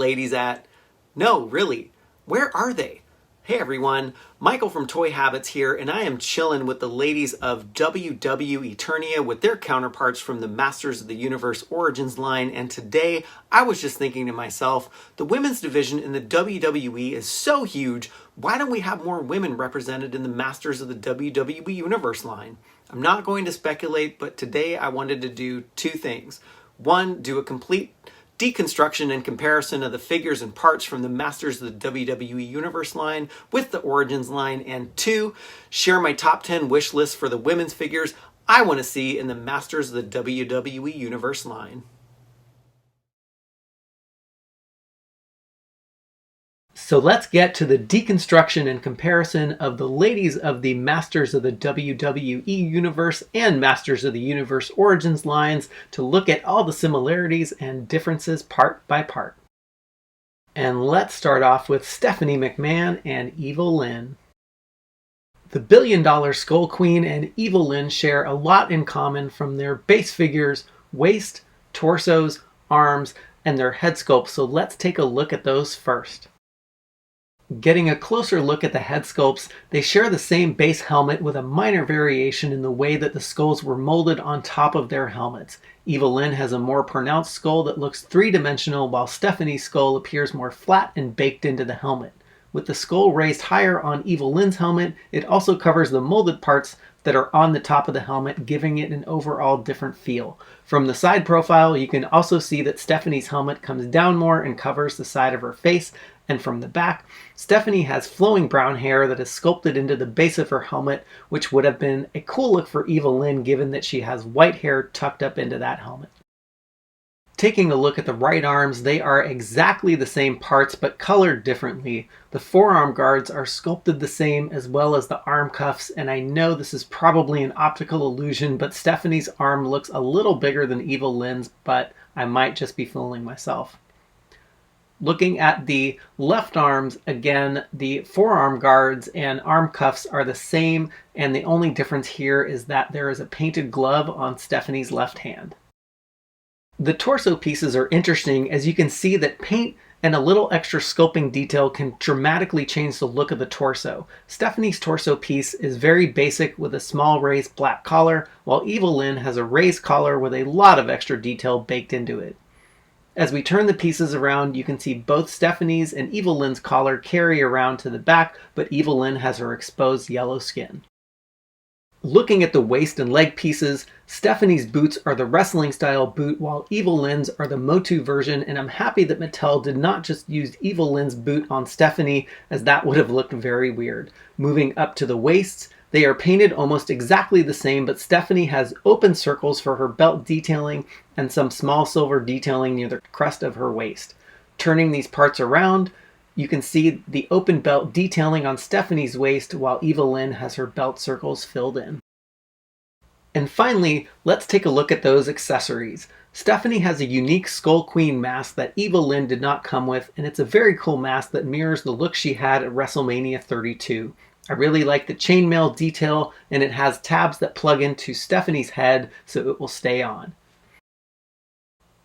ladies at? No, really, where are they? Hey everyone, Michael from Toy Habits here, and I am chilling with the ladies of WWEternia with their counterparts from the Masters of the Universe Origins line, and today I was just thinking to myself, the women's division in the WWE is so huge, why don't we have more women represented in the Masters of the WWE Universe line? I'm not going to speculate, but today I wanted to do two things. One, do a complete deconstruction and comparison of the figures and parts from the Masters of the WWE Universe line with the Origins line, and two, share my top 10 wish list for the women's figures I want to see in the Masters of the WWE Universe line. So let's get to the deconstruction and comparison of the ladies of the Masters of the WWE Universe and Masters of the Universe Origins lines to look at all the similarities and differences part by part. And let's start off with Stephanie McMahon and Evil-Lyn. The billion-dollar Skull Queen and Evil-Lyn share a lot in common from their base figures, waist, torsos, arms, and their head sculpt, so let's take a look at those first. Getting a closer look at the head sculpts, they share the same base helmet with a minor variation in the way that the skulls were molded on top of their helmets. Evil-Lyn has a more pronounced skull that looks three-dimensional, while Stephanie's skull appears more flat and baked into the helmet. With the skull raised higher on Evil-Lyn's helmet, it also covers the molded parts that are on the top of the helmet, giving it an overall different feel. From the side profile, you can also see that Stephanie's helmet comes down more and covers the side of her face, and from the back, Stephanie has flowing brown hair that is sculpted into the base of her helmet, which would have been a cool look for Evil-Lyn given that she has white hair tucked up into that helmet. Taking a look at the right arms, they are exactly the same parts but colored differently. The forearm guards are sculpted the same as well as the arm cuffs, and I know this is probably an optical illusion, but Stephanie's arm looks a little bigger than Evil-Lyn's, but I might just be fooling myself. Looking at the left arms, again, the forearm guards and arm cuffs are the same, and the only difference here is that there is a painted glove on Stephanie's left hand. The torso pieces are interesting, as you can see that paint and a little extra sculpting detail can dramatically change the look of the torso. Stephanie's torso piece is very basic with a small raised black collar, while Evil-Lyn has a raised collar with a lot of extra detail baked into it. As we turn the pieces around, you can see both Stephanie's and Evil-Lyn's collar carry around to the back, but Evil-Lyn has her exposed yellow skin. Looking at the waist and leg pieces, Stephanie's boots are the wrestling style boot, while Evil-Lyn's are the Motu version, and I'm happy that Mattel did not just use Evil-Lyn's boot on Stephanie, as that would have looked very weird. Moving up to the waists, they are painted almost exactly the same, but Stephanie has open circles for her belt detailing and some small silver detailing near the crest of her waist. Turning these parts around, you can see the open belt detailing on Stephanie's waist, while Evil-Lyn has her belt circles filled in. And finally, let's take a look at those accessories. Stephanie has a unique Skull Queen mask that Evil-Lyn did not come with, and it's a very cool mask that mirrors the look she had at WrestleMania 32. I really like the chainmail detail, and it has tabs that plug into Stephanie's head so it will stay on.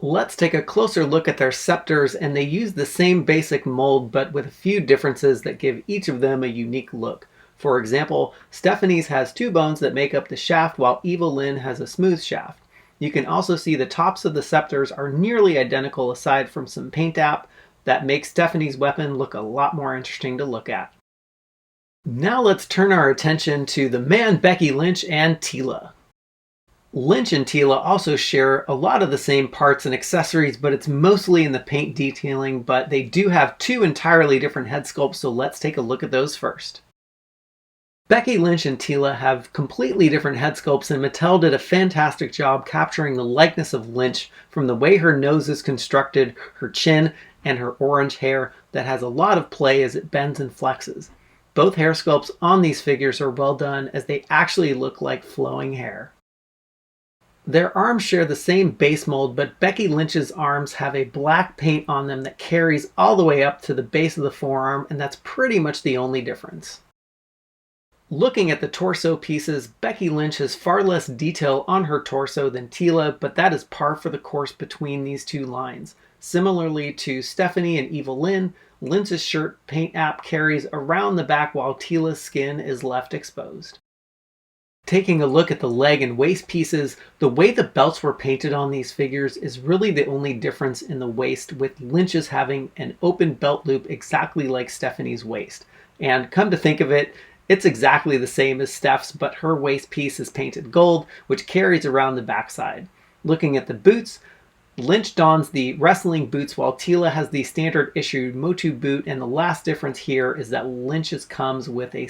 Let's take a closer look at their scepters, and they use the same basic mold but with a few differences that give each of them a unique look. For example, Stephanie's has two bones that make up the shaft, while Evil-Lyn has a smooth shaft. You can also see the tops of the scepters are nearly identical aside from some paint app that makes Stephanie's weapon look a lot more interesting to look at. Now let's turn our attention to the man Becky Lynch and Teela. Lynch and Teela also share a lot of the same parts and accessories, but it's mostly in the paint detailing, but they do have two entirely different head sculpts, so let's take a look at those first. Becky Lynch and Teela have completely different head sculpts, and Mattel did a fantastic job capturing the likeness of Lynch from the way her nose is constructed, her chin, and her orange hair that has a lot of play as it bends and flexes. Both hair sculpts on these figures are well done, as they actually look like flowing hair. Their arms share the same base mold, but Becky Lynch's arms have a black paint on them that carries all the way up to the base of the forearm, and that's pretty much the only difference. Looking at the torso pieces, Becky Lynch has far less detail on her torso than Teela, but that is par for the course between these two lines. Similarly to Stephanie and Evil-Lyn, Lynch's shirt paint app carries around the back while Teela's skin is left exposed. Taking a look at the leg and waist pieces, the way the belts were painted on these figures is really the only difference in the waist, with Lynch's having an open belt loop exactly like Stephanie's waist. And come to think of it, it's exactly the same as Steph's, but her waist piece is painted gold, which carries around the backside. Looking at the boots, Lynch dons the wrestling boots while Teela has the standard issue Motu boot, and the last difference here is that Lynch's comes with a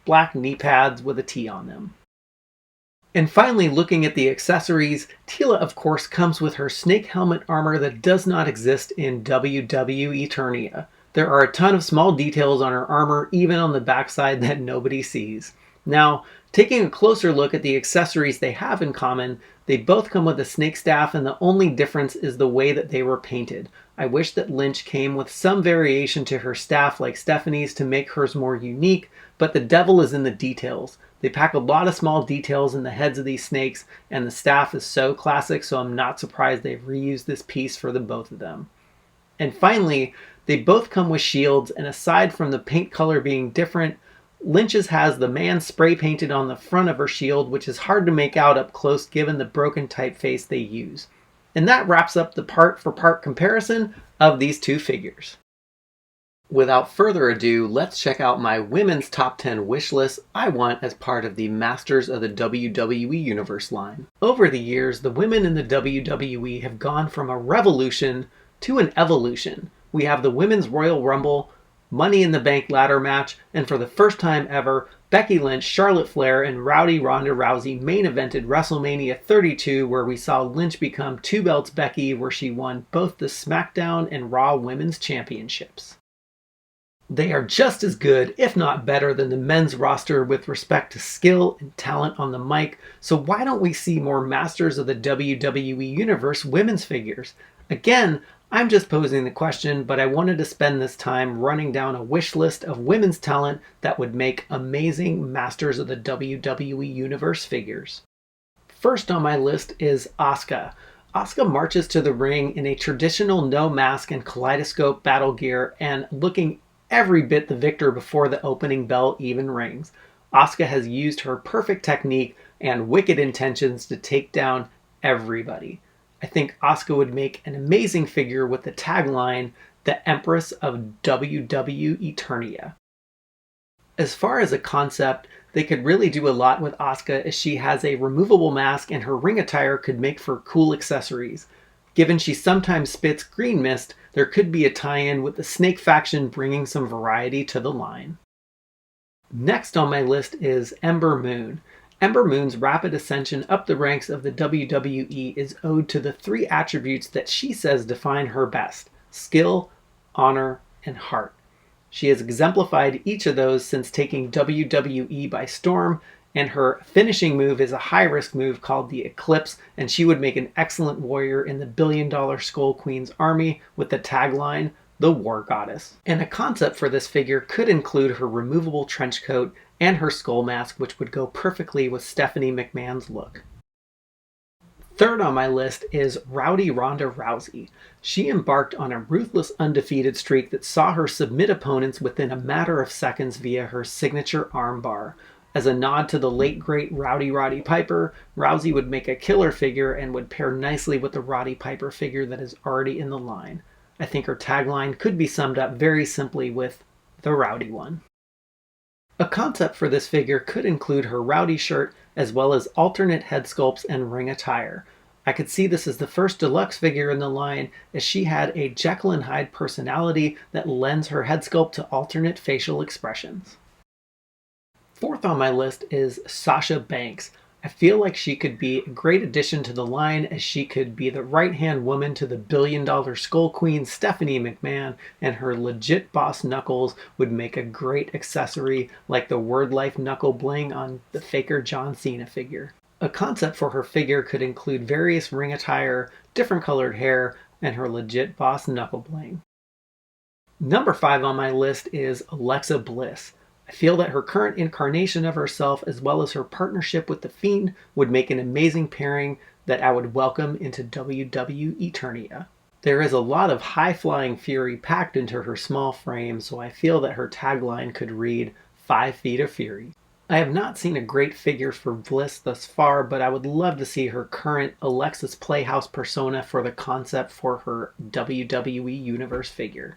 black knee pads with a T on them. And finally, looking at the accessories, Teela of course comes with her snake helmet armor that does not exist in WWEternia. There are a ton of small details on her armor, even on the backside, that nobody sees. Now, taking a closer look at the accessories they have in common, they both come with a snake staff, and the only difference is the way that they were painted. I wish that Lynch came with some variation to her staff like Stephanie's to make hers more unique, but the devil is in the details. They pack a lot of small details in the heads of these snakes, and the staff is so classic, so I'm not surprised they've reused this piece for the both of them. And finally, they both come with shields, and aside from the paint color being different, Lynch's has the man spray painted on the front of her shield, which is hard to make out up close given the broken typeface they use. And that wraps up the part-for-part comparison of these two figures. Without further ado, let's check out my women's top 10 wish list I want as part of the Masters of the WWE Universe line. Over the years, the women in the WWE have gone from a revolution to an evolution. We have the Women's Royal Rumble, Money in the Bank ladder match, and for the first time ever, Becky Lynch, Charlotte Flair, and Rowdy Ronda Rousey main evented WrestleMania 32, where we saw Lynch become two belts Becky, where she won both the SmackDown and Raw Women's Championships. They are just as good, if not better, than the men's roster with respect to skill and talent on the mic, so why don't we see more Masters of the WWE Universe women's figures? Again, I'm just posing the question, but I wanted to spend this time running down a wish list of women's talent that would make amazing Masters of the WWE Universe figures. First on my list is Asuka. Asuka marches to the ring in a traditional no mask and kaleidoscope battle gear and looking every bit the victor before the opening bell even rings. Asuka has used her perfect technique and wicked intentions to take down everybody. I think Asuka would make an amazing figure with the tagline, "The Empress of WWEternia." As far as a concept, they could really do a lot with Asuka, as she has a removable mask and her ring attire could make for cool accessories. Given she sometimes spits green mist, there could be a tie-in with the Snake faction bringing some variety to the line. Next on my list is Ember Moon. Ember Moon's rapid ascension up the ranks of the WWE is owed to the three attributes that she says define her best: skill, honor, and heart. She has exemplified each of those since taking WWE by storm, and her finishing move is a high-risk move called the Eclipse, and she would make an excellent warrior in the billion-dollar Skull Queen's army with the tagline, "The War Goddess." And a concept for this figure could include her removable trench coat and her skull mask, which would go perfectly with Stephanie McMahon's look. Third on my list is Rowdy Ronda Rousey. She embarked on a ruthless undefeated streak that saw her submit opponents within a matter of seconds via her signature armbar. As a nod to the late great Roddy Piper, Rousey would make a killer figure and would pair nicely with the Roddy Piper figure that is already in the line. I think her tagline could be summed up very simply with "the Rowdy one." A concept for this figure could include her Rowdy shirt, as well as alternate head sculpts and ring attire. I could see this as the first deluxe figure in the line, as she had a Jekyll and Hyde personality that lends her head sculpt to alternate facial expressions. Fourth on my list is Sasha Banks. I feel like she could be a great addition to the line, as she could be the right-hand woman to the billion-dollar Skull Queen Stephanie McMahon, and her legit boss knuckles would make a great accessory like the Word Life knuckle bling on the faker John Cena figure. A concept for her figure could include various ring attire, different colored hair, and her legit boss knuckle bling. Number 5 on my list is Alexa Bliss. I feel that her current incarnation of herself, as well as her partnership with The Fiend, would make an amazing pairing that I would welcome into WWEternia. There is a lot of high-flying fury packed into her small frame, so I feel that her tagline could read 5 feet of fury. I have not seen a great figure for Bliss thus far, but I would love to see her current Alexis Playhouse persona for the concept for her WWE Universe figure.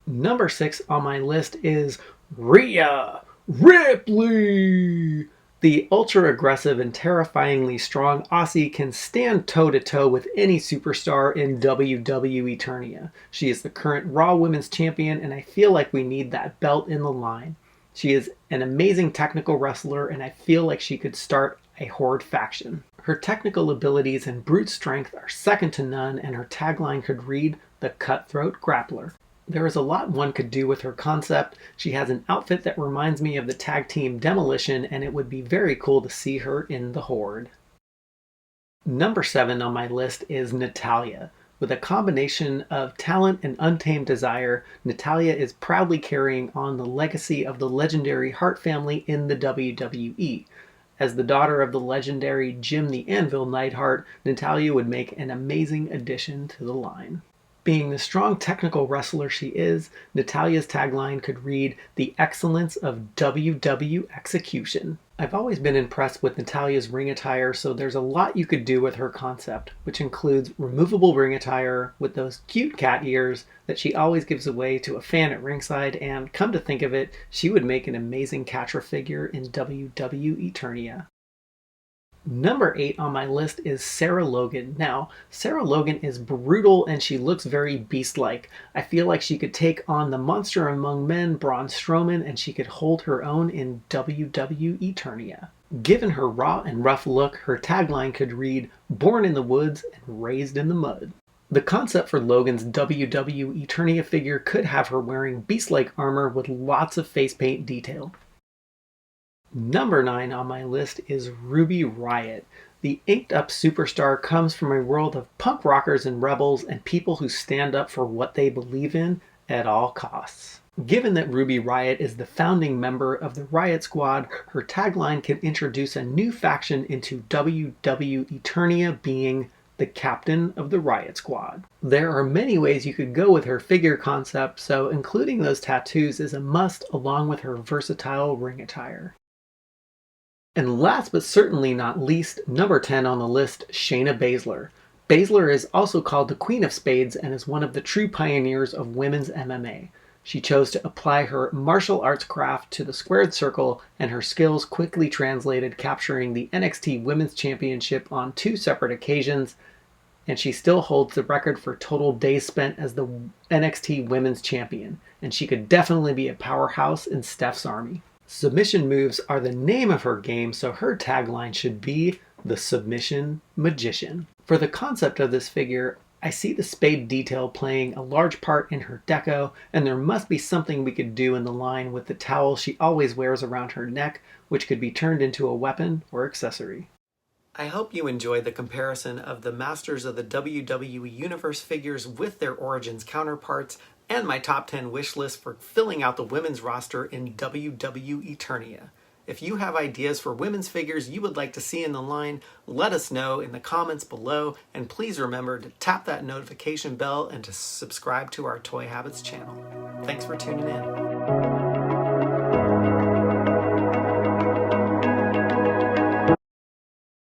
Number 6 on my list is Rhea Ripley! The ultra-aggressive and terrifyingly strong Aussie can stand toe-to-toe with any superstar in WWEternia. She is the current Raw Women's Champion, and I feel like we need that belt in the line. She is an amazing technical wrestler, and I feel like she could start a Horde faction. Her technical abilities and brute strength are second to none, and her tagline could read, "The Cutthroat Grappler." There is a lot one could do with her concept. She has an outfit that reminds me of the tag team Demolition, and it would be very cool to see her in the Horde. Number 7 on my list is Natalya. With a combination of talent and untamed desire, Natalya is proudly carrying on the legacy of the legendary Hart family in the WWE. As the daughter of the legendary Jim the Anvil Neidhart, Natalya would make an amazing addition to the line. Being the strong technical wrestler she is, Natalya's tagline could read, "The excellence of WW execution." I've always been impressed with Natalya's ring attire, so there's a lot you could do with her concept, which includes removable ring attire with those cute cat ears that she always gives away to a fan at ringside, and come to think of it, she would make an amazing catcher figure in WWEternia. Number 8 on my list is Sarah Logan. Now, Sarah Logan is brutal and she looks very beast-like. I feel like she could take on the monster among men, Braun Strowman, and she could hold her own in WWEternia. Given her raw and rough look, her tagline could read, "Born in the woods and raised in the mud." The concept for Logan's WWEternia figure could have her wearing beast-like armor with lots of face paint detail. Number 9 on my list is Ruby Riott. The inked-up superstar comes from a world of punk rockers and rebels and people who stand up for what they believe in at all costs. Given that Ruby Riott is the founding member of the Riott Squad, her tagline can introduce a new faction into WWEternia, being the captain of the Riott Squad. There are many ways you could go with her figure concept, so including those tattoos is a must along with her versatile ring attire. And last but certainly not least, number 10 on the list, Shayna Baszler. Baszler is also called the Queen of Spades and is one of the true pioneers of women's MMA. She chose to apply her martial arts craft to the squared circle, and her skills quickly translated, capturing the NXT Women's Championship on 2 separate occasions, and she still holds the record for total days spent as the NXT Women's Champion, and she could definitely be a powerhouse in Steph's army. Submission moves are the name of her game, so her tagline should be the Submission Magician. For the concept of this figure, I see the spade detail playing a large part in her deco, and there must be something we could do in the line with the towel she always wears around her neck, which could be turned into a weapon or accessory. I hope you enjoyed the comparison of the Masters of the WWE Universe figures with their Origins counterparts, and my top 10 wish list for filling out the women's roster in WWEternia. If you have ideas for women's figures you would like to see in the line, let us know in the comments below, and please remember to tap that notification bell and to subscribe to our Toy Habits channel. Thanks for tuning in.